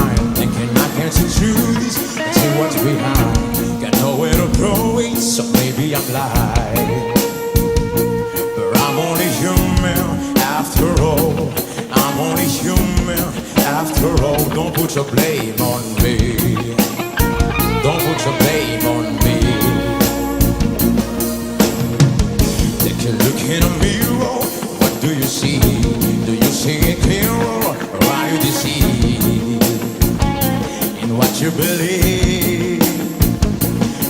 mind, thinking I can see through this and see what's behind. Got nowhere to go, so maybe I'm lying. But I'm only human after all. I'm only human after all. Don't put your blame on me. Don't put your blame on me. Take a look in a mirror. What do you see? Do you see it clearer, or are you deceived in what you believe?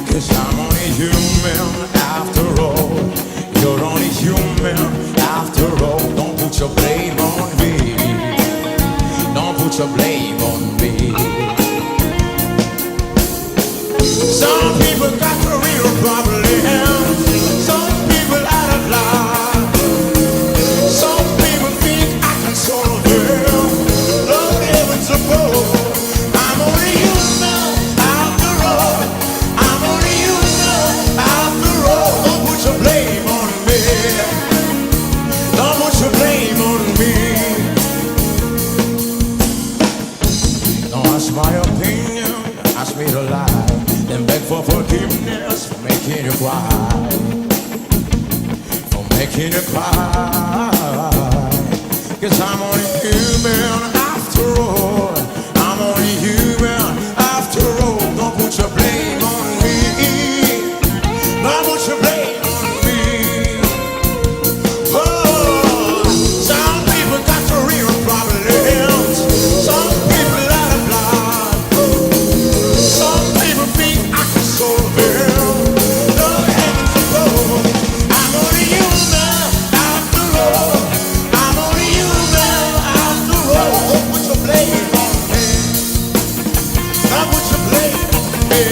'Cause I'm only human after all. You're only human after all. Don't put your blame on me. Don't put your blame on me. Some people got real problems. Some people out of line. Some people think I can solve them. Lord heavens above. I'm only human after all. I'm only human after all. Don't put your blame on me. Don't put your blame on me. Don't ask my opinion, ask me to lie. Then beg for forgiveness for making you cry. For making you cry. 'Cause I'm only human after all. I'm only human after all. Don't put your blame on me. Don't put your blame on me. Oh, some people got the real problems. Some people out of line. Some people think I can solve them. No heavens above. I'm only human after all. I'm only human after all. Don't put your blame on me. Don't put your blame on me.